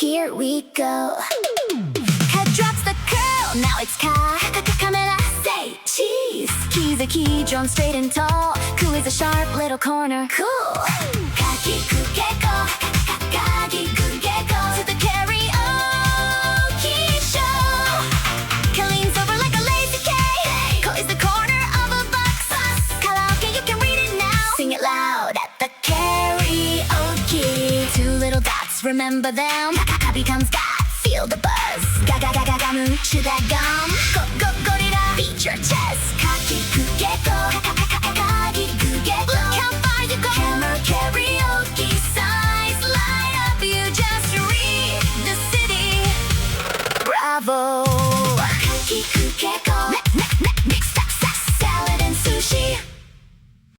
here we go. Head drops the curl, now it's camera. Say cheese. Key's a key, drawn straight and tall. Cool is a sharp little corner. Cool. Kagikugeko, kagikugeko to the karaoke show. Colleen's over like a lazy K. Ko is the corner of a box. Karaoke, you can read it now. Sing it loud at the karaoke. Two little dots, remember them? Ka becomes got. Feel the buzz. Ga chew that gum. Go beat your chest. Kagikugeko, kagikugeko. Look how far you go. Camera karaoke signs light up. You just read the city. Bravo.